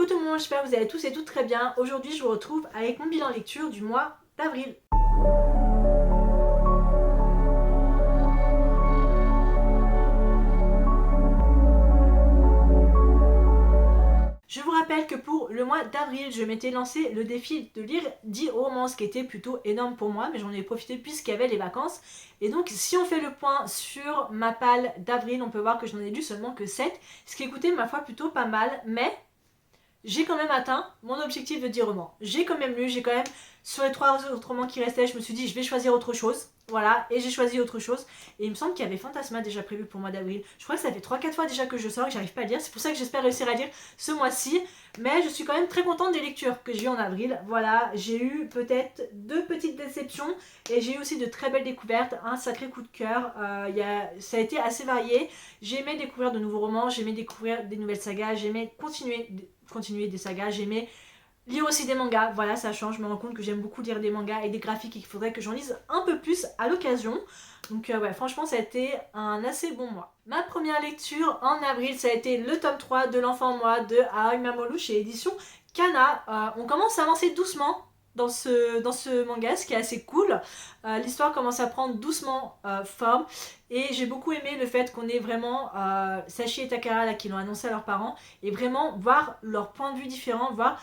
Coucou tout le monde, j'espère que vous allez tous et toutes très bien. Aujourd'hui je vous retrouve avec mon bilan lecture du mois d'avril. Je vous rappelle que pour le mois d'avril, je m'étais lancé le défi de lire 10 romans, ce qui était plutôt énorme pour moi, mais j'en ai profité puisqu'il y avait les vacances. Et donc si on fait le point sur ma palle d'avril, on peut voir que je n'en ai lu seulement que 7, ce qui écoutait ma foi plutôt pas mal, mais j'ai quand même atteint mon objectif de 10 romans. J'ai quand même lu, j'ai quand même, sur les 3 autres romans qui restaient, je me suis dit je vais choisir autre chose. Voilà, et j'ai choisi autre chose. Et il me semble qu'il y avait Fantasma déjà prévu pour le mois d'avril. Je crois que ça fait 3-4 fois déjà que je sors et que j'arrive pas à lire. C'est pour ça que j'espère réussir à lire ce mois-ci. Mais je suis quand même très contente des lectures que j'ai eu en avril. Voilà, j'ai eu peut-être 2 petites déceptions. Et j'ai eu aussi de très belles découvertes. Un sacré coup de cœur. Ça a été assez varié. J'ai aimé découvrir de nouveaux romans. J'ai aimé découvrir des nouvelles sagas. J'ai aimé continuer des sagas. J'ai aimé lire aussi des mangas, voilà, ça change, je me rends compte que j'aime beaucoup lire des mangas et des graphiques et qu'il faudrait que j'en lise un peu plus à l'occasion. Donc ouais, franchement ça a été un assez bon mois. Ma première lecture en avril, ça a été le tome 3 de L'Enfant en moi de Aoi Mamoru chez Édition Kana. On commence à avancer doucement dans ce manga, ce qui est assez cool. L'histoire commence à prendre doucement forme et j'ai beaucoup aimé le fait qu'on ait vraiment Sachi et Takara là, qui l'ont annoncé à leurs parents et vraiment voir leur point de vue différent, voir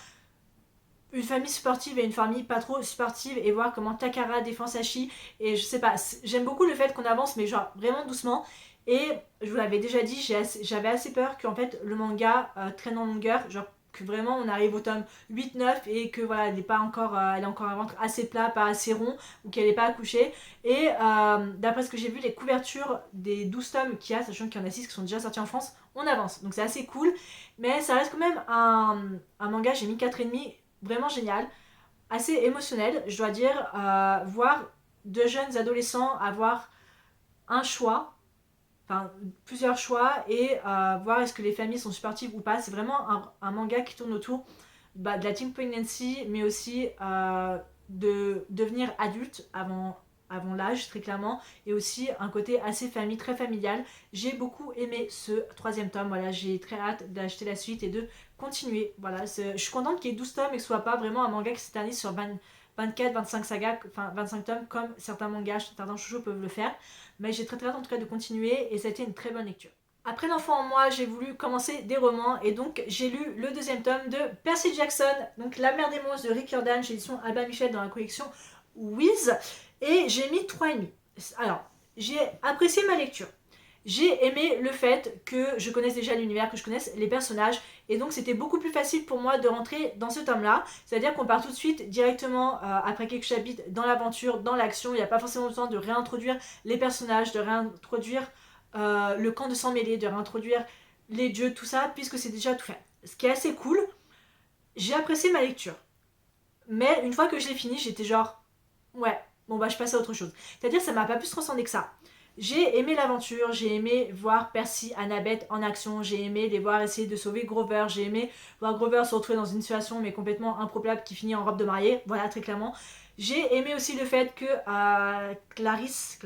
une famille sportive et une famille pas trop sportive et voir comment Takara défend Sachi. Et je sais pas, j'aime beaucoup le fait qu'on avance mais genre vraiment doucement. Et je vous l'avais déjà dit, j'avais assez peur qu'en fait le manga traîne en longueur, genre que vraiment on arrive au tome 8-9 et que voilà, elle est encore un ventre assez plat, pas assez rond, ou qu'elle n'est pas accouchée. Et d'après ce que j'ai vu, les couvertures des 12 tomes qu'il y a, sachant qu'il y en a 6 qui sont déjà sortis en France, on avance. Donc c'est assez cool, mais ça reste quand même un manga, j'ai mis 4,5, vraiment génial, assez émotionnel, je dois dire, voir deux jeunes adolescents avoir un choix, enfin plusieurs choix, et voir est-ce que les familles sont sportives ou pas. C'est vraiment un manga qui tourne autour de la teen pregnancy, mais aussi de devenir adulte avant l'âge, très clairement, et aussi un côté assez famille, très familial. J'ai beaucoup aimé ce 3e tome, voilà, j'ai très hâte d'acheter la suite et de continuer. Voilà, je suis contente qu'il y ait 12 tomes et que ce soit pas vraiment un manga qui s'éternise sur 24-25 sagas, enfin 25 tomes, comme certains mangas, certains shoujo peuvent le faire. Mais j'ai très hâte en tout cas de continuer et ça a été une très bonne lecture. Après L'Enfant en moi, j'ai voulu commencer des romans et donc j'ai lu le 2e tome de Percy Jackson, donc La Mer des monstres de Rick Riordan chez l'édition Albin Michel dans la collection Wiz, et j'ai mis 3,5. Alors, j'ai apprécié ma lecture. J'ai aimé le fait que je connaisse déjà l'univers, que je connaisse les personnages, et donc c'était beaucoup plus facile pour moi de rentrer dans ce tome-là. C'est-à-dire qu'on part tout de suite directement, après quelques chapitres, dans l'aventure, dans l'action. Il n'y a pas forcément besoin de réintroduire les personnages, de réintroduire le camp de sang mêlé, de réintroduire les dieux, tout ça, puisque c'est déjà tout fait. Ce qui est assez cool. J'ai apprécié ma lecture. Mais une fois que je l'ai fini, j'étais genre, ouais, bon bah je passe à autre chose. C'est-à-dire ça m'a pas plus transcendé que ça. J'ai aimé l'aventure, j'ai aimé voir Percy, Annabeth en action, j'ai aimé les voir essayer de sauver Grover, j'ai aimé voir Grover se retrouver dans une situation mais complètement improbable qui finit en robe de mariée, voilà très clairement. J'ai aimé aussi le fait que Clarisse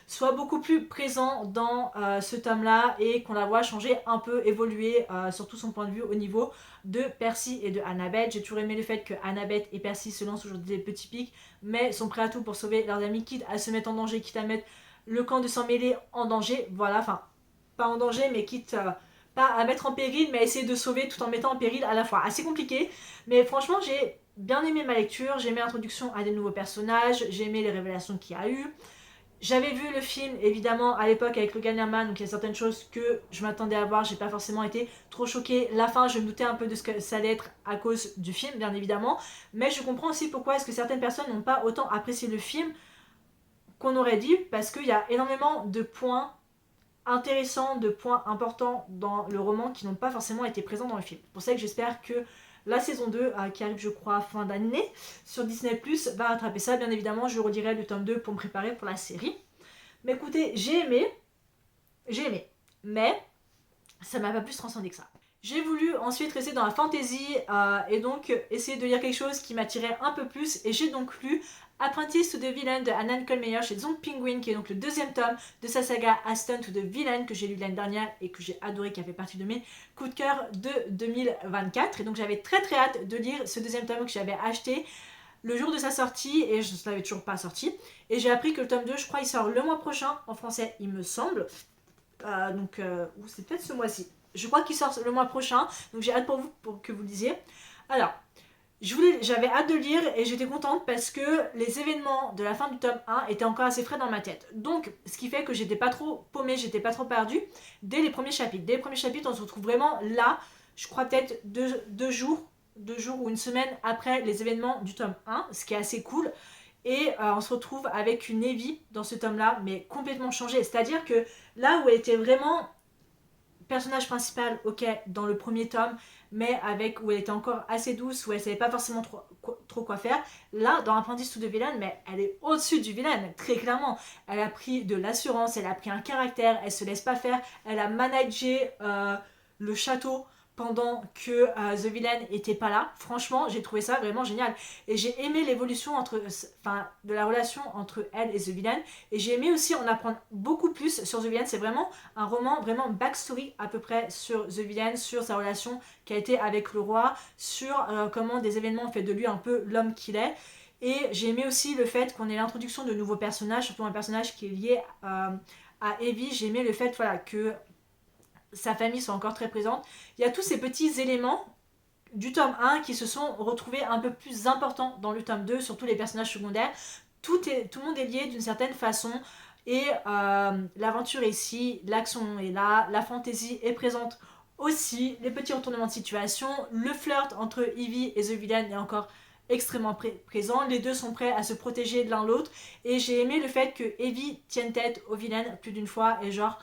soit beaucoup plus présent dans ce tome-là et qu'on la voit changer un peu, évoluer, surtout son point de vue au niveau de Percy et de Annabeth. J'ai toujours aimé le fait que Annabeth et Percy se lancent aujourd'hui des petits pics, mais sont prêts à tout pour sauver leurs amis, quitte à se mettre en danger, quitte à mettre le camp de sang mêlé en danger. Voilà, enfin, pas en danger, mais quitte pas à mettre en péril, mais à essayer de sauver tout en mettant en péril à la fois. Assez compliqué, mais franchement, j'ai bien aimé ma lecture, j'ai aimé l'introduction à des nouveaux personnages, j'ai aimé les révélations qu'il y a eu. J'avais vu le film évidemment à l'époque avec Logan Lerman, donc il y a certaines choses que je m'attendais à voir, j'ai pas forcément été trop choquée. La fin, je me doutais un peu de ce que ça allait être à cause du film, bien évidemment, mais je comprends aussi pourquoi est-ce que certaines personnes n'ont pas autant apprécié le film qu'on aurait dit, parce qu'il y a énormément de points intéressants, de points importants dans le roman qui n'ont pas forcément été présents dans le film. C'est pour ça que j'espère que la saison 2, qui arrive je crois fin d'année sur Disney+, va rattraper ça. Bien évidemment, je redirai le tome 2 pour me préparer pour la série. Mais écoutez, j'ai aimé, mais ça m'a pas plus transcendé que ça. J'ai voulu ensuite rester dans la fantasy et donc essayer de lire quelque chose qui m'attirait un peu plus, et j'ai donc lu Apprentice to the Villain de Anna Nicole Meyer chez Zong Penguin, qui est donc le deuxième tome de sa saga Aston to the Villain que j'ai lu l'année dernière et que j'ai adoré, qui a fait partie de mes coups de cœur de 2024. Et donc j'avais très hâte de lire ce deuxième tome que j'avais acheté le jour de sa sortie et je ne l'avais toujours pas sorti. Et j'ai appris que le tome 2, je crois, il sort le mois prochain en français, il me semble. Ou c'est peut-être ce mois-ci. Je crois qu'il sort le mois prochain, donc j'ai hâte pour vous pour que vous le lisiez. Alors, j'avais hâte de lire et j'étais contente parce que les événements de la fin du tome 1 étaient encore assez frais dans ma tête. Donc, ce qui fait que j'étais pas trop paumée, j'étais pas trop perdue dès les premiers chapitres. Dès les premiers chapitres, on se retrouve vraiment là, je crois peut-être deux jours ou une semaine après les événements du tome 1, ce qui est assez cool. Et on se retrouve avec une Evie dans ce tome-là, mais complètement changée. C'est-à-dire que là où elle était vraiment personnage principal, ok, dans le premier tome, mais où elle était encore assez douce, où elle savait pas forcément trop quoi faire, là, dans Apprentice to the Villain, mais elle est au-dessus du vilain, très clairement. Elle a pris de l'assurance, elle a pris un caractère, elle se laisse pas faire, elle a managé le château pendant que The Villain était pas là. Franchement, j'ai trouvé ça vraiment génial. Et j'ai aimé l'évolution de la relation entre elle et The Villain. Et j'ai aimé aussi en apprendre beaucoup plus sur The Villain. C'est vraiment un roman, vraiment backstory à peu près sur The Villain, sur sa relation qui a été avec le roi, sur comment des événements ont fait de lui un peu l'homme qu'il est. Et j'ai aimé aussi le fait qu'on ait l'introduction de nouveaux personnages, surtout un personnage qui est lié à Evie. J'ai aimé le fait que sa famille soit encore très présente. Il y a tous ces petits éléments du tome 1 qui se sont retrouvés un peu plus importants dans le tome 2, surtout les personnages secondaires. Tout le monde est lié d'une certaine façon et l'aventure est ici, l'action est là, la fantaisie est présente aussi, les petits retournements de situation, le flirt entre Evie et The Villain est encore extrêmement présent, les deux sont prêts à se protéger de l'un l'autre et j'ai aimé le fait que Evie tienne tête au vilain plus d'une fois et genre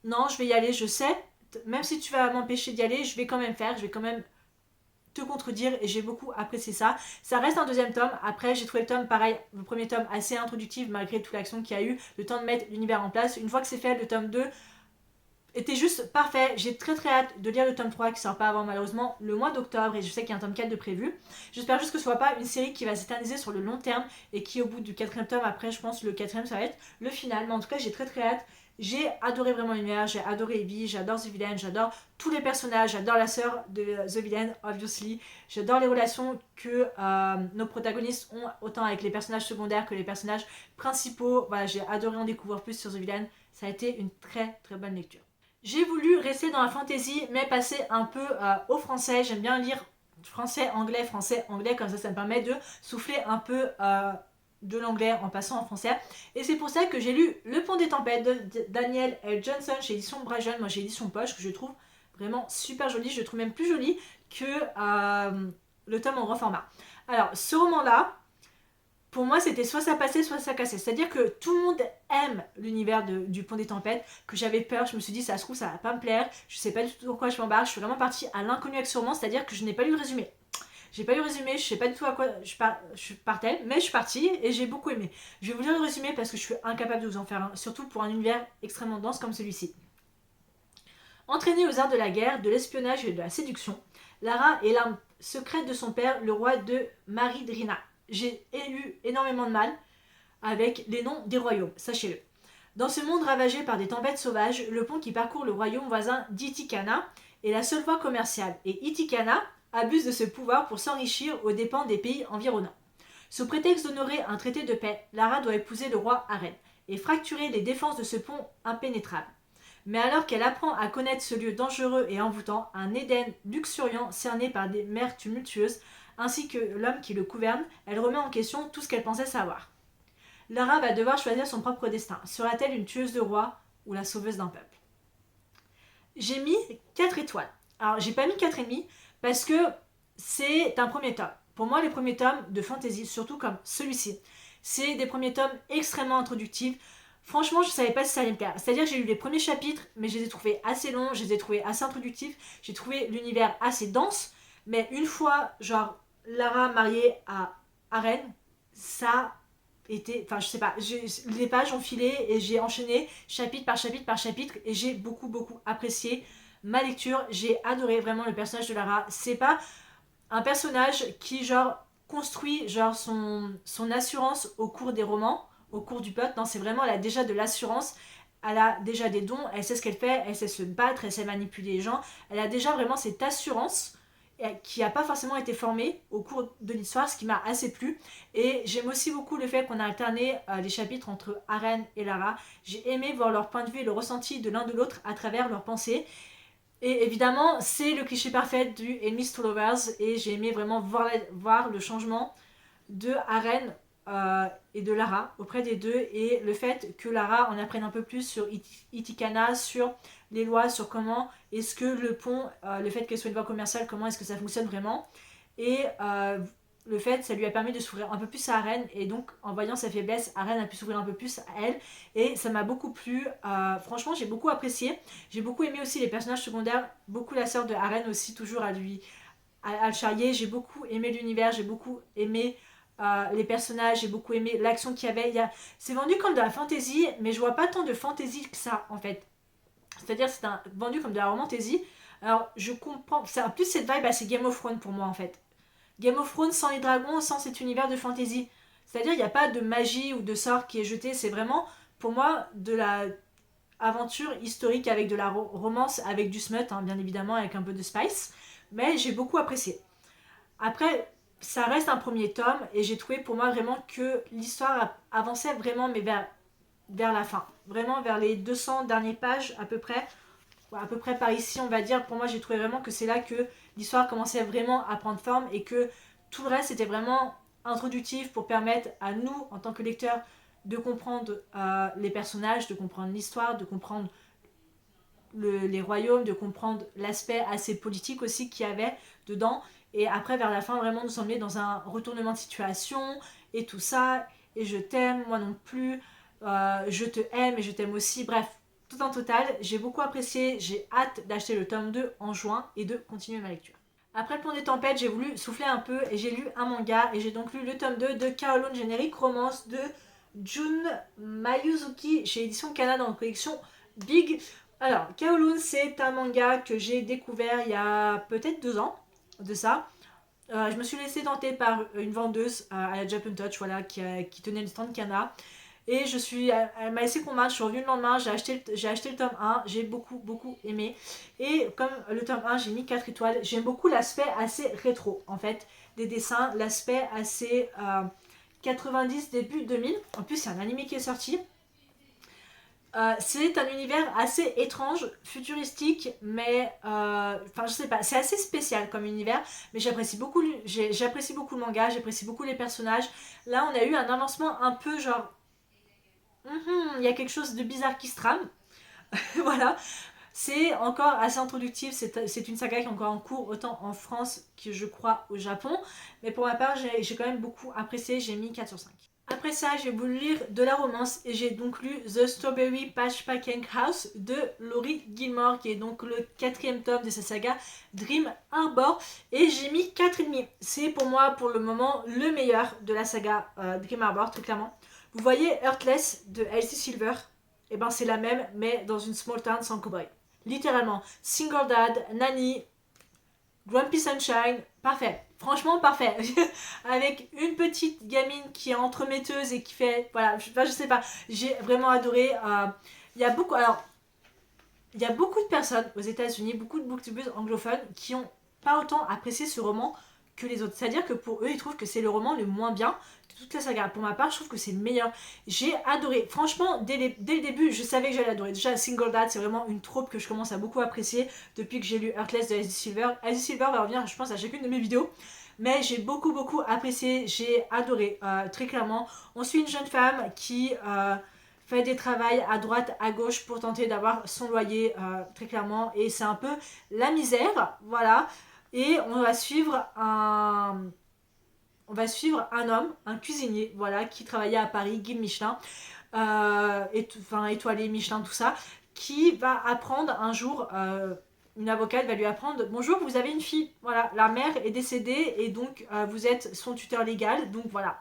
non, je vais y aller, je sais, même si tu vas m'empêcher d'y aller, je vais quand même faire, je vais quand même te contredire et j'ai beaucoup apprécié ça. Ça reste un deuxième tome, après j'ai trouvé le tome pareil, le premier tome assez introductif malgré toute l'action qu'il y a eu, le temps de mettre l'univers en place. Une fois que c'est fait, le tome 2 était juste parfait. J'ai très hâte de lire le tome 3 qui sort pas avant malheureusement le mois d'octobre et je sais qu'il y a un tome 4 de prévu. J'espère juste que ce soit pas une série qui va s'éterniser sur le long terme et qui au bout du quatrième tome, après je pense le quatrième ça va être le final, mais en tout cas j'ai très hâte. J'ai adoré vraiment l'univers, j'ai adoré Evie, j'adore The Villain, j'adore tous les personnages, j'adore la sœur de The Villain, obviously. J'adore les relations que nos protagonistes ont, autant avec les personnages secondaires que les personnages principaux. Voilà, j'ai adoré en découvrir plus sur The Villain. Ça a été une très bonne lecture. J'ai voulu rester dans la fantasy, mais passer un peu au français. J'aime bien lire français-anglais, comme ça me permet de souffler un peu de l'anglais en passant en français. Et c'est pour ça que j'ai lu Le Pont des Tempêtes de Daniel L. Johnson chez édition Brajon. Moi j'ai édition poche que je trouve vraiment super jolie. Je le trouve même plus jolie que le tome en grand format. Alors ce roman là, pour moi c'était soit ça passait soit ça cassait. C'est à dire que tout le monde aime l'univers du Pont des Tempêtes, que j'avais peur, je me suis dit ça se trouve ça va pas me plaire, je sais pas du tout pourquoi je m'embarque. Je suis vraiment partie à l'inconnu avec ce roman, c'est à dire que je n'ai pas lu le résumé. J'ai pas lu le résumé, je sais pas du tout à quoi je partais, mais je suis partie et j'ai beaucoup aimé. Je vais vous lire le résumé parce que je suis incapable de vous en faire un, surtout pour un univers extrêmement dense comme celui-ci. Entraînée aux arts de la guerre, de l'espionnage et de la séduction, Lara est l'arme secrète de son père, le roi de Maridrina. J'ai eu énormément de mal avec les noms des royaumes, sachez-le. Dans ce monde ravagé par des tempêtes sauvages, le pont qui parcourt le royaume voisin d'Itikana est la seule voie commerciale, et Itikana abuse de ce pouvoir pour s'enrichir aux dépens des pays environnants. Sous prétexte d'honorer un traité de paix, Lara doit épouser le roi Aren et fracturer les défenses de ce pont impénétrable. Mais alors qu'elle apprend à connaître ce lieu dangereux et envoûtant, un Éden luxuriant cerné par des mers tumultueuses, ainsi que l'homme qui le gouverne, elle remet en question tout ce qu'elle pensait savoir. Lara va devoir choisir son propre destin. Sera-t-elle une tueuse de rois ou la sauveuse d'un peuple? J'ai mis 4 étoiles. Alors j'ai pas mis 4,5 parce que c'est un premier tome. Pour moi, les premiers tomes de fantasy, surtout comme celui-ci, c'est des premiers tomes extrêmement introductifs. Franchement, je savais pas si ça allait me plaire. C'est-à-dire que j'ai lu les premiers chapitres, mais je les ai trouvés assez longs, je les ai trouvés assez introductifs, j'ai trouvé l'univers assez dense, mais une fois, genre, Lara mariée à Aren, ça était... Enfin, je sais pas, les pages ont filé et j'ai enchaîné chapitre par chapitre et j'ai beaucoup apprécié ma lecture. J'ai adoré vraiment le personnage de Lara. C'est pas un personnage qui, genre, construit genre son assurance au cours des romans, au cours du plot. Non, c'est vraiment, elle a déjà de l'assurance, elle a déjà des dons, elle sait ce qu'elle fait, elle sait se battre, elle sait manipuler les gens, elle a déjà vraiment cette assurance qui n'a pas forcément été formée au cours de l'histoire, ce qui m'a assez plu. Et j'aime aussi beaucoup le fait qu'on a alterné les chapitres entre Aren et Lara. J'ai aimé voir leur point de vue et le ressenti de l'un de l'autre à travers leurs pensées. Et évidemment, c'est le cliché parfait du Enemies to Lovers, et j'ai aimé vraiment voir le changement de Aren et de Lara auprès des deux, et le fait que Lara en apprenne un peu plus sur Itikana, sur les lois, sur comment est-ce que le pont, le fait qu'elle soit une voie commerciale, comment est-ce que ça fonctionne vraiment, et le fait, ça lui a permis de s'ouvrir un peu plus à Aren, et donc en voyant sa faiblesse, Aren a pu s'ouvrir un peu plus à elle, et ça m'a beaucoup plu. Franchement, j'ai beaucoup apprécié. J'ai beaucoup aimé aussi les personnages secondaires, beaucoup la sœur de Aren aussi, toujours à le charrier. J'ai beaucoup aimé l'univers, j'ai beaucoup aimé les personnages, j'ai beaucoup aimé l'action qu'il y avait. C'est vendu comme de la fantasy, mais je vois pas tant de fantasy que ça en fait. C'est-à-dire c'est vendu comme de la romantasy. Alors je comprends, c'est en plus cette vibe, c'est Game of Thrones pour moi en fait. Game of Thrones sans les dragons, sans cet univers de fantasy. C'est-à-dire il n'y a pas de magie ou de sort qui est jeté, c'est vraiment pour moi de la aventure historique avec de la romance, avec du smut, hein, bien évidemment, avec un peu de spice. Mais j'ai beaucoup apprécié. Après, ça reste un premier tome, et j'ai trouvé pour moi vraiment que l'histoire avançait vraiment, mais vers la fin. Vraiment vers les 200 dernières pages à peu près par ici on va dire. Pour moi j'ai trouvé vraiment que c'est là que l'histoire commençait vraiment à prendre forme, et que tout le reste était vraiment introductif pour permettre à nous en tant que lecteurs de comprendre les personnages, de comprendre l'histoire, de comprendre les royaumes, de comprendre l'aspect assez politique aussi qu'il y avait dedans. Et après vers la fin vraiment nous emmener dans un retournement de situation et tout ça. Et je t'aime, moi non plus, je te aime et je t'aime aussi. Bref, tout en total, j'ai beaucoup apprécié. J'ai hâte d'acheter le tome 2 en juin et de continuer ma lecture. Après le Pont des Tempêtes, j'ai voulu souffler un peu et j'ai lu un manga, et j'ai donc lu le tome 2 de Kaolon Générique Romance de Jun Mayuzuki chez Édition Kana dans la collection Big. Alors, Kaolon, c'est un manga que j'ai découvert il y a peut-être 2 ans de ça. Je me suis laissée tenter par une vendeuse à la Japan Touch, voilà, qui tenait le stand Kana. Et elle m'a laissé convaincre, je suis revenue le lendemain, j'ai acheté le tome 1, j'ai beaucoup aimé. Et comme le tome 1, j'ai mis 4 étoiles. J'aime beaucoup l'aspect assez rétro, en fait, des dessins, l'aspect assez 90, début 2000. En plus, c'est un animé qui est sorti. C'est un univers assez étrange, futuristique, mais je sais pas, c'est assez spécial comme univers, mais j'apprécie beaucoup le manga, j'apprécie beaucoup les personnages. Là, on a eu un avancement un peu genre, il y a quelque chose de bizarre qui se trame. Voilà, c'est encore assez introductif, c'est une saga qui est encore en cours, autant en France que je crois au Japon, mais pour ma part, j'ai quand même beaucoup apprécié, j'ai mis 4 sur 5. Après ça, j'ai voulu lire de la romance, et j'ai donc lu The Strawberry Patch Packing House de Laurie Gilmore, qui est donc le 4e tome de sa saga Dream Harbor, et j'ai mis 4,5. C'est pour moi, pour le moment, le meilleur de la saga Dream Harbor, très clairement. Vous voyez Heartless de Elsie Silver, et ben c'est la même, mais dans une small town sans cowboy. Littéralement, single dad, nanny, Grumpy Sunshine, parfait. Franchement, parfait. Avec une petite gamine qui est entremetteuse et qui fait... Voilà, je sais pas. J'ai vraiment adoré. Il y a beaucoup... Alors, il y a beaucoup de personnes aux États-Unis, beaucoup de booktubers anglophones qui ont pas autant apprécié ce roman que les autres. C'est-à-dire que pour eux, ils trouvent que c'est le roman le moins bien de toute la saga. Pour ma part, je trouve que c'est le meilleur. J'ai adoré. Franchement, dès le début, je savais que j'allais adorer. Déjà, Single Dad, c'est vraiment une troupe que je commence à beaucoup apprécier depuis que j'ai lu Heartless de Elsie Silver. Elsie Silver va revenir, je pense, à chacune de mes vidéos. Mais j'ai beaucoup apprécié. J'ai adoré, très clairement. On suit une jeune femme qui... fait des travails à droite, à gauche pour tenter d'avoir son loyer, très clairement. Et c'est un peu la misère, voilà. Et on va suivre un homme, un cuisinier, voilà, qui travaillait à Paris, guide Michelin, étoilé Michelin, tout ça, qui va apprendre un jour, une avocate va lui apprendre, bonjour, vous avez une fille, voilà, la mère est décédée et donc vous êtes son tuteur légal, donc voilà.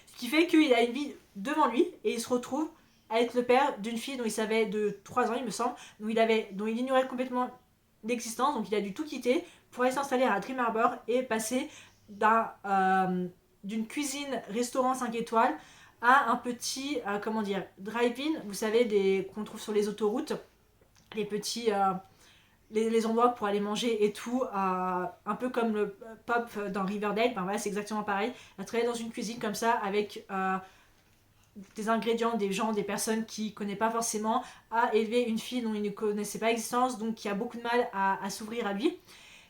Ce qui fait qu'il a une vie devant lui et il se retrouve à être le père d'une fille dont il savait de 3 ans, il me semble, dont il ignorait complètement l'existence, donc il a dû tout quitter pour aller s'installer à Dream Harbor et passer d'un d'une cuisine restaurant 5 étoiles à un petit, comment dire, drive-in, vous savez, qu'on trouve sur les autoroutes, les petits, les endroits pour aller manger et tout, un peu comme le pub dans Riverdale, ben voilà, c'est exactement pareil. Elle travaille dans une cuisine comme ça avec des ingrédients, des gens, des personnes qui ne connaissent pas forcément, à élever une fille dont il ne connaissait pas l'existence, donc qui a beaucoup de mal à s'ouvrir à lui.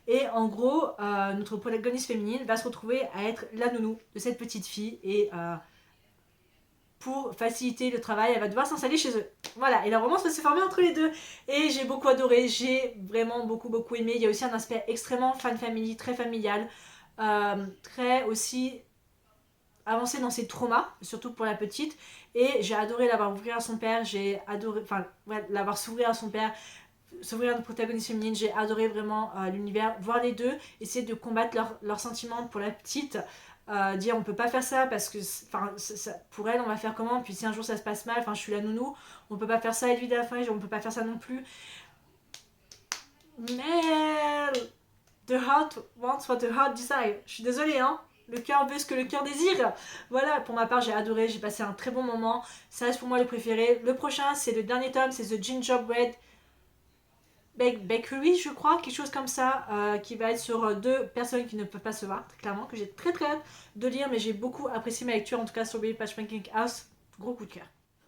Et en gros, notre protagoniste féminine va se retrouver à être la nounou de cette petite fille et pour faciliter le travail, elle va devoir s'installer chez eux. Voilà, et la romance va se former entre les deux. Et j'ai beaucoup adoré, j'ai vraiment beaucoup aimé. Il y a aussi un aspect extrêmement fan family, très familial, très aussi avancé dans ses traumas, surtout pour la petite. Et j'ai adoré l'avoir ouvrir à son père, j'ai adoré, enfin, ouais, l'avoir s'ouvrir à son père, s'ouvrir à notre protagoniste féminine, j'ai adoré vraiment l'univers, voir les deux, essayer de combattre leurs sentiments pour la petite, dire on peut pas faire ça parce que pour elle on va faire comment, puis si un jour ça se passe mal, enfin je suis la nounou, on peut pas faire ça, et lui de la fin on peut pas faire ça non plus, mais the heart wants what the heart desires, je suis désolée hein, le cœur veut ce que le cœur désire. Voilà, pour ma part j'ai adoré, j'ai passé un très bon moment, ça reste pour moi le préféré. Le prochain c'est le dernier tome, c'est The Gingerbread Bakery, je crois, quelque chose comme ça, qui va être sur deux personnes qui ne peuvent pas se voir, très clairement, que j'ai très hâte de lire, mais j'ai beaucoup apprécié ma lecture, en tout cas Strawberry Patchwork House, gros coup de cœur.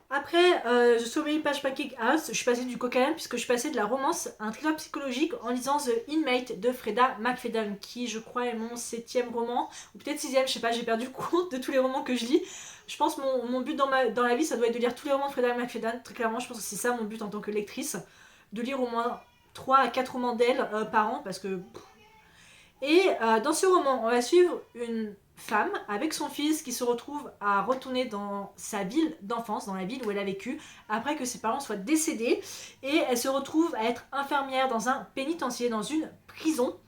Après Strawberry Patchwork House, je suis passée du coq à l'âne puisque je suis passée de la romance à un thriller psychologique en lisant The Inmate de Freda McFadden, qui je crois est mon 7e roman, ou peut-être 6e, je sais pas, j'ai perdu compte de tous les romans que je lis. Je pense que mon but dans la vie, ça doit être de lire tous les romans de Freda McFadden, très clairement, je pense que c'est ça mon but en tant que lectrice, de lire au moins 3 à 4 romans d'elle par an, parce que... Et dans ce roman, on va suivre une femme avec son fils qui se retrouve à retourner dans sa ville d'enfance, dans la ville où elle a vécu, après que ses parents soient décédés, et elle se retrouve à être infirmière dans un pénitencier, dans une prison.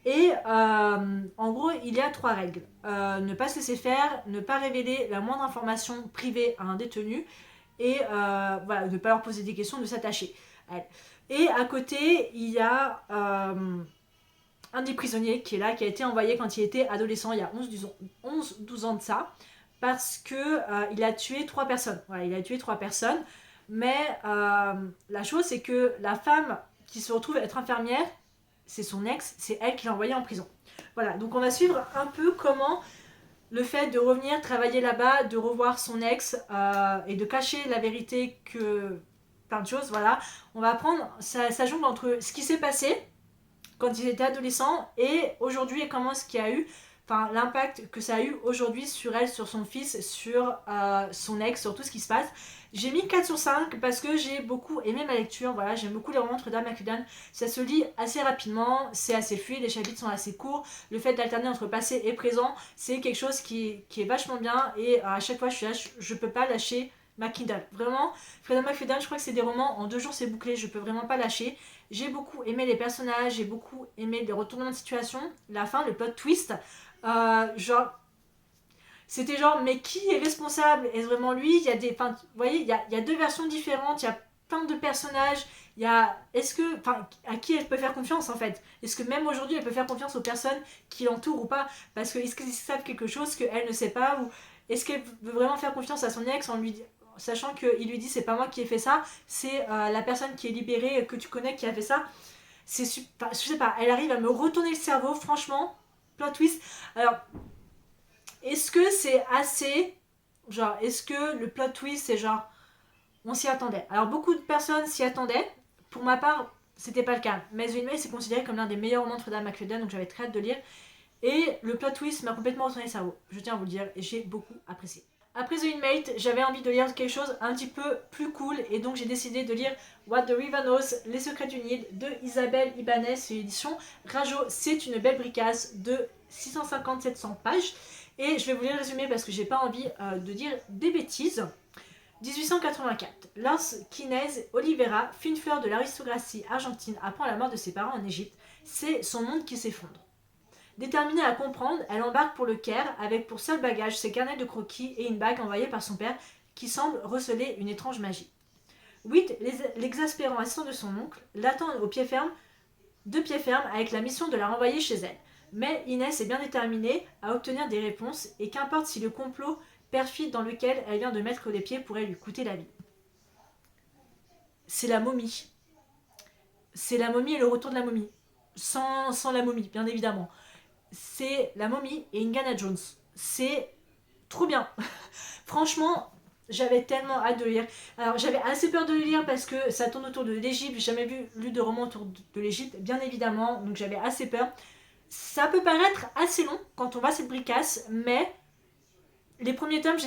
Et en gros, il y a 3 règles. Ne pas se laisser faire, ne pas révéler la moindre information privée à un détenu, et voilà, ne pas leur poser des questions, de s'attacher à elle. Et à côté, il y a un des prisonniers qui est là, qui a été envoyé quand il était adolescent, il y a 11-12 ans de ça, parce que il a tué 3 personnes. Voilà, il a tué 3 personnes, mais la chose c'est que la femme qui se retrouve être infirmière, c'est son ex, c'est elle qui l'a envoyé en prison. Voilà, donc on va suivre un peu comment le fait de revenir travailler là-bas, de revoir son ex et de cacher la vérité que... plein de choses, voilà. On va apprendre, ça jongle entre ce qui s'est passé quand ils étaient adolescents et aujourd'hui et comment ce qu'il y a eu, enfin l'impact que ça a eu aujourd'hui sur elle, sur son fils, sur son ex, sur tout ce qui se passe. J'ai mis 4 sur 5 parce que j'ai beaucoup aimé ma lecture, voilà, j'aime beaucoup les romans de Freda McFadden, ça se lit assez rapidement, c'est assez fluide, les chapitres sont assez courts, le fait d'alterner entre passé et présent, c'est quelque chose qui est vachement bien et à chaque fois je suis là, je peux pas lâcher ma Kindle. Vraiment, Freda McFadden, je crois que c'est des romans, en 2 jours c'est bouclé, je peux vraiment pas lâcher. J'ai beaucoup aimé les personnages, j'ai beaucoup aimé les retournements de situation, la fin, le plot twist. Genre, c'était genre, mais qui est responsable? Est-ce vraiment lui? Il y a des, enfin, vous voyez, il y a 2 versions différentes, il y a plein de personnages. Il y a, est-ce que, enfin, à qui elle peut faire confiance en fait? Est-ce que même aujourd'hui elle peut faire confiance aux personnes qui l'entourent ou pas? Parce que est-ce qu'ils savent quelque chose qu'elle ne sait pas, ou est-ce qu'elle veut vraiment faire confiance à son ex en lui sachant qu'il lui dit c'est pas moi qui ai fait ça, c'est la personne qui est libérée que tu connais qui a fait ça. C'est super, je sais pas, elle arrive à me retourner le cerveau, franchement, plot twist. Alors, est-ce que c'est assez, genre, est-ce que le plot twist c'est genre, on s'y attendait? Alors beaucoup de personnes s'y attendaient, pour ma part, c'était pas le cas. Mais The Inmate c'est considéré comme l'un des meilleurs romans de Freda McFadden, donc j'avais très hâte de lire. Et le plot twist m'a complètement retourné le cerveau, je tiens à vous le dire, et j'ai beaucoup apprécié. Après The Inmate, j'avais envie de lire quelque chose un petit peu plus cool et donc j'ai décidé de lire What the River Knows, Les Secrets du Nil de Isabelle Ibanez, c'est l'édition Rajo. C'est une belle bricasse de 650-700 pages et je vais vous lire le résumé parce que j'ai pas envie de dire des bêtises. 1884, Los Quinez Oliveira, fine fleur de l'aristocratie argentine, apprend la mort de ses parents en Égypte. C'est son monde qui s'effondre. Déterminée à comprendre, elle embarque pour le Caire avec pour seul bagage ses carnets de croquis et une bague envoyée par son père qui semble receler une étrange magie. Whit, l'exaspérant assistant de son oncle, l'attend de pied ferme avec la mission de la renvoyer chez elle. Mais Inès est bien déterminée à obtenir des réponses et qu'importe si le complot perfide dans lequel elle vient de mettre les pieds pourrait lui coûter la vie. C'est la momie. C'est la momie et le retour de la momie. Sans la momie, bien évidemment. C'est la momie et Indiana Jones. C'est trop bien. Franchement, j'avais tellement hâte de le lire. Alors, j'avais assez peur de le lire parce que ça tourne autour de l'Égypte. J'ai jamais lu de roman autour de l'Égypte, bien évidemment. Donc, j'avais assez peur. Ça peut paraître assez long quand on voit cette bricasse, mais les premiers tomes,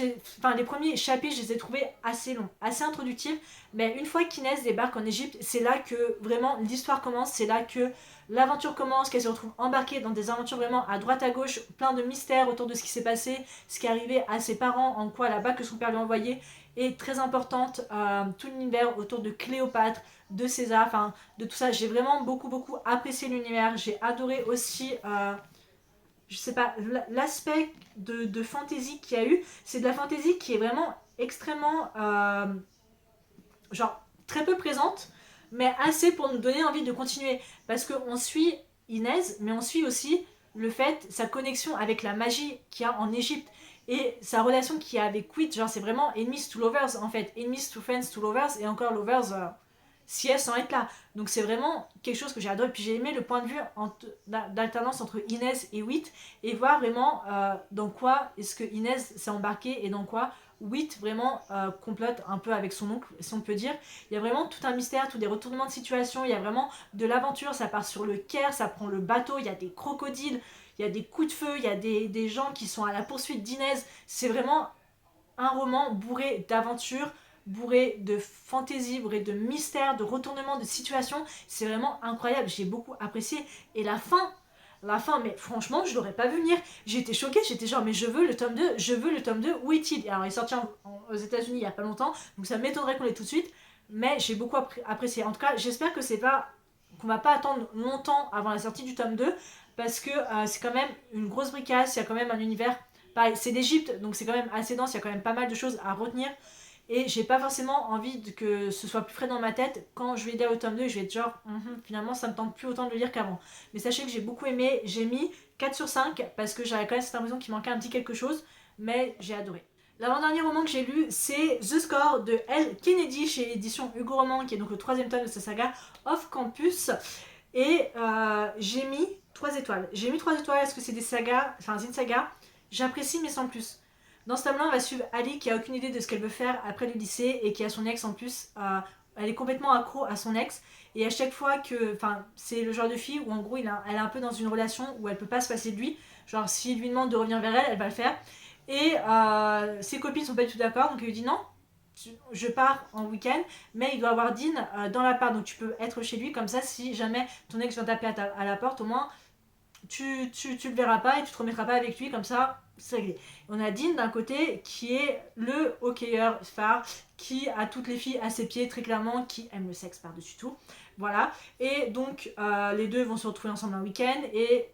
les premiers chapitres, je les ai trouvés assez longs, assez introductifs. Mais une fois qu'Inès débarque en Égypte, c'est là que vraiment l'histoire commence. C'est là que l'aventure commence, qu'elle se retrouve embarquée dans des aventures vraiment à droite à gauche, plein de mystères autour de ce qui s'est passé, ce qui est arrivé à ses parents, en quoi la bague que son père lui a envoyée est très importante. Tout l'univers autour de Cléopâtre, de César, enfin de tout ça. J'ai vraiment beaucoup apprécié l'univers. J'ai adoré aussi je sais pas, l'aspect de fantasy qu'il y a eu, c'est de la fantasy qui est vraiment extrêmement, genre, très peu présente, mais assez pour nous donner envie de continuer. Parce qu'on suit Inès, mais on suit aussi le fait, sa connexion avec la magie qu'il y a en Égypte. Et sa relation qu'il y a avec Quit, genre c'est vraiment enemies to lovers en fait. Enemies to friends to lovers, et encore lovers si elle sans être là. Donc c'est vraiment quelque chose que j'ai adoré. Puis j'ai aimé le point de vue d'alternance entre Inès et Whit et voir vraiment dans quoi est-ce que Inès s'est embarquée et dans quoi Whit vraiment complote un peu avec son oncle, si on peut dire. Il y a vraiment tout un mystère, tous des retournements de situation, il y a vraiment de l'aventure, ça part sur le Caire, ça prend le bateau, il y a des crocodiles, il y a des coups de feu, il y a des gens qui sont à la poursuite d'Inès. C'est vraiment un roman bourré d'aventures, bourré de fantaisie, bourré de mystères, de retournements de situation. C'est vraiment incroyable, j'ai beaucoup apprécié. Et la fin, mais franchement, je l'aurais pas vu venir. J'étais choquée, j'étais genre, mais je veux le tome 2, je veux le tome 2, où est-il? Alors, il est sorti aux États-Unis il y a pas longtemps, donc ça m'étonnerait qu'on l'ait tout de suite, mais j'ai beaucoup apprécié. En tout cas, j'espère que c'est pas qu'on va pas attendre longtemps avant la sortie du tome 2, parce que c'est quand même une grosse bricasse, il y a quand même un univers. Pareil, c'est d'Égypte, donc c'est quand même assez dense, il y a quand même pas mal de choses à retenir. Et j'ai pas forcément envie que ce soit plus frais dans ma tête. Quand je vais lire le tome 2, je vais être genre, finalement ça me tente plus autant de le lire qu'avant. Mais sachez que j'ai beaucoup aimé, j'ai mis 4 sur 5 parce que j'avais quand même cette impression qu'il manquait un petit quelque chose, mais j'ai adoré. L'avant-dernier roman que j'ai lu, c'est The Score de L. Kennedy chez l'édition Hugo Roman, qui est donc le troisième tome de sa saga Off Campus. Et j'ai mis 3 étoiles. J'ai mis 3 étoiles parce que c'est des sagas, enfin c'est une saga, j'apprécie mais sans plus. Dans ce tome-là, on va suivre Ali qui a aucune idée de ce qu'elle veut faire après le lycée et qui a son ex en plus. Elle est complètement accro à son ex. Et à chaque fois que. Enfin, c'est le genre de fille où en gros elle est un peu dans une relation où elle peut pas se passer de lui. Genre, s'il lui demande de revenir vers elle, elle va le faire. Et ses copines sont pas du tout d'accord, donc elle lui dit non, je pars en week-end, mais il doit avoir Dean dans l'appart, donc tu peux être chez lui, comme ça si jamais ton ex vient taper à la porte, au moins tu le verras pas et tu te remettras pas avec lui, comme ça c'est réglé. On a Dean d'un côté qui est le hockeyeur phare, qui a toutes les filles à ses pieds très clairement, qui aime le sexe par-dessus tout. Voilà. Et donc les deux vont se retrouver ensemble un week-end et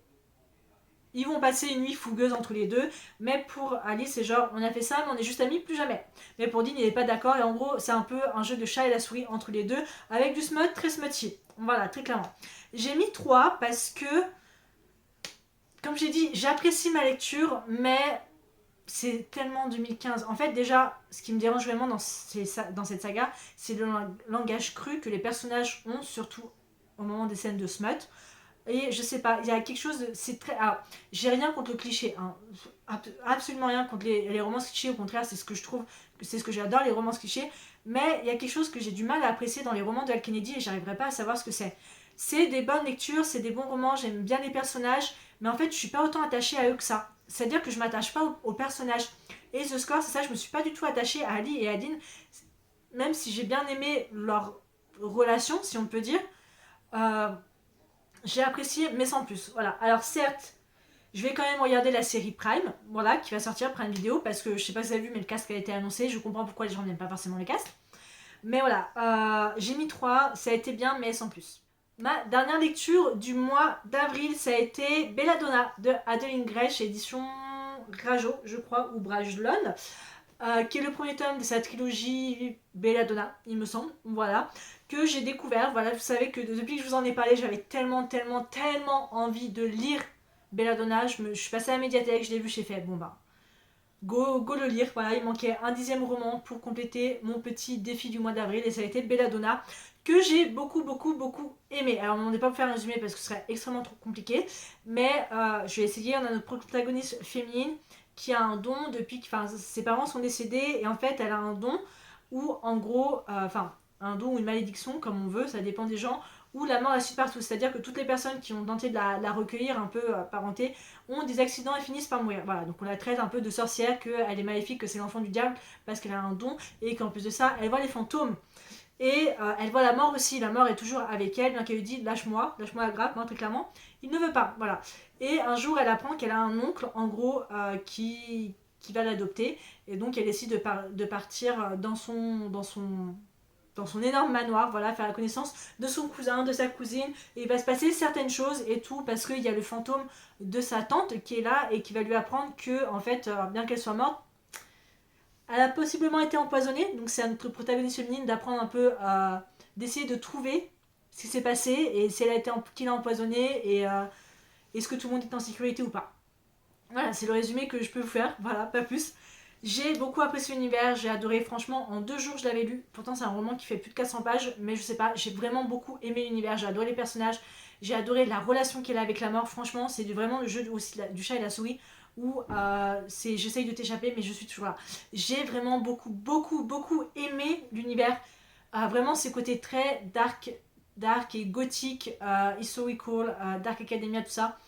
ils vont passer une nuit fougueuse entre les deux. Mais pour Alice, c'est genre on a fait ça, mais on est juste amis, plus jamais. Mais pour Dean, il n'est pas d'accord et en gros, c'est un peu un jeu de chat et la souris entre les deux avec du smut très smutty. Voilà, très clairement. J'ai mis 3 parce que comme j'ai dit, j'apprécie ma lecture, mais c'est tellement 2015. En fait, déjà, ce qui me dérange vraiment dans cette saga, c'est le langage cru que les personnages ont, surtout au moment des scènes de smut. Et je sais pas, il y a quelque chose de. C'est très. Alors, j'ai rien contre le cliché, hein. Absolument rien contre les romances clichés, au contraire, c'est ce que je trouve. C'est ce que j'adore, les romances clichés. Mais il y a quelque chose que j'ai du mal à apprécier dans les romans de Al Kennedy et j'arriverai pas à savoir ce que c'est. C'est des bonnes lectures, c'est des bons romans, j'aime bien les personnages, mais en fait, je suis pas autant attachée à eux que ça. C'est-à-dire que je m'attache pas aux personnages. Et The Score, c'est ça, je me suis pas du tout attachée à Ali et à Dean, même si j'ai bien aimé leur relation, si on peut dire. Euh, j'ai apprécié, mais sans plus. Voilà. Alors certes, je vais quand même regarder la série Prime, voilà, qui va sortir Prime Vidéo, parce que je sais pas si vous avez vu, mais le casque a été annoncé. Je comprends pourquoi les gens n'aiment pas forcément les casques. Mais voilà, j'ai mis 3, ça a été bien, mais sans plus. Ma dernière lecture du mois d'avril, ça a été Belladonna de Adeline Gray chez édition Rajo, je crois, ou Brajlon, qui est le premier tome de sa trilogie Belladonna, il me semble, voilà, que j'ai découvert. Voilà, vous savez que depuis que je vous en ai parlé, j'avais tellement envie de lire Belladonna, je suis passée à la médiathèque, je l'ai lu, j'ai fait bon bah go le lire. Voilà, il manquait un 10e roman pour compléter mon petit défi du mois d'avril et ça a été Belladonna que j'ai beaucoup aimé. Alors on n'est pas pour faire un résumé parce que ce serait extrêmement trop compliqué, mais je vais essayer. On a notre protagoniste féminine qui a un don depuis que ses parents sont décédés et en fait elle a un don où en gros, un don ou une malédiction comme on veut, ça dépend des gens, où la mort la suit partout. C'est-à-dire que toutes les personnes qui ont tenté de la recueillir, un peu parentée, ont des accidents et finissent par mourir. Voilà, donc on la traite un peu de sorcière, qu'elle est maléfique, que c'est l'enfant du diable parce qu'elle a un don et qu'en plus de ça, elle voit les fantômes. Et elle voit la mort aussi, la mort est toujours avec elle, bien qu'elle lui dit lâche-moi la grappe, très clairement. Il ne veut pas, voilà. Et un jour, elle apprend qu'elle a un oncle, en gros, qui va l'adopter. Et donc, elle décide de partir dans son énorme manoir, voilà, faire la connaissance de son cousin, de sa cousine, et il va se passer certaines choses et tout, parce qu'il y a le fantôme de sa tante qui est là et qui va lui apprendre que, en fait, bien qu'elle soit morte, elle a possiblement été empoisonnée, donc c'est à notre protagoniste féminine d'apprendre un peu d'essayer de trouver ce qui s'est passé et si elle a été qui l'a empoisonnée et est-ce que tout le monde est en sécurité ou pas. Voilà, c'est le résumé que je peux vous faire, voilà, pas plus. J'ai beaucoup apprécié l'univers, j'ai adoré, franchement, en 2 jours je l'avais lu. Pourtant, c'est un roman qui fait plus de 400 pages, mais je sais pas, j'ai vraiment beaucoup aimé l'univers, j'ai adoré les personnages, j'ai adoré la relation qu'elle a avec la mort. Franchement, c'est vraiment le jeu aussi du chat et la souris où j'essaye de t'échapper, mais je suis toujours là. J'ai vraiment beaucoup aimé l'univers. Vraiment, ces côtés très dark et gothique, historical, Dark Academia, tout ça.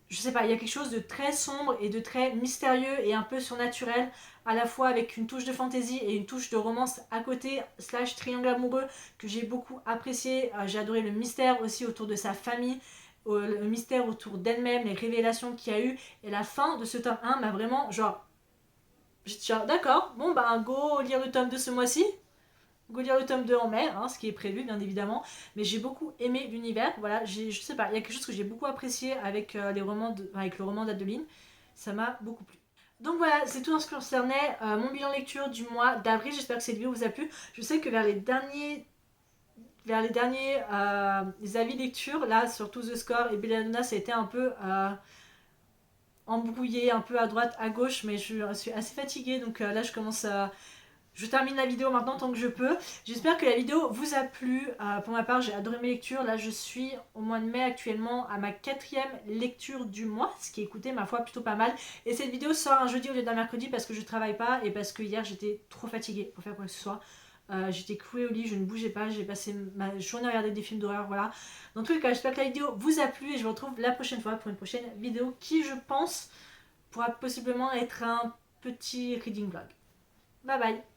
Je sais pas, il y a quelque chose de très sombre et de très mystérieux et un peu surnaturel, à la fois avec une touche de fantasy et une touche de romance à côté, slash triangle amoureux, que j'ai beaucoup apprécié. J'ai adoré le mystère aussi autour de sa famille, le mystère autour d'elle-même, les révélations qu'il y a eu. Et la fin de ce tome 1 m'a vraiment, genre, j'étais genre, d'accord, bon bah go lire le tome 2 ce mois-ci. Go lire le tome 2 en mai, ce qui est prévu bien évidemment, mais j'ai beaucoup aimé l'univers, voilà, je sais pas, il y a quelque chose que j'ai beaucoup apprécié avec, avec le roman d'Adeline, ça m'a beaucoup plu. Donc voilà, c'est tout en ce qui concernait mon bilan lecture du mois d'avril, j'espère que cette vidéo vous a plu. Je sais que vers les derniers les avis lecture, là sur To The Score et Belladonna, ça a été un peu embrouillé, un peu à droite, à gauche, mais je suis assez fatiguée, donc là je termine la vidéo maintenant tant que je peux. J'espère que la vidéo vous a plu. Pour ma part, j'ai adoré mes lectures. Là, je suis au mois de mai actuellement à ma 4e lecture du mois, ce qui est, écoutez, ma foi, plutôt pas mal. Et cette vidéo sort un jeudi au lieu d'un mercredi parce que je travaille pas et parce que hier j'étais trop fatiguée pour faire quoi que ce soit. J'étais clouée au lit, je ne bougeais pas, j'ai passé ma journée à regarder des films d'horreur, voilà. Dans tous les cas, j'espère que la vidéo vous a plu et je vous retrouve la prochaine fois pour une prochaine vidéo qui, je pense, pourra possiblement être un petit reading vlog. Bye bye.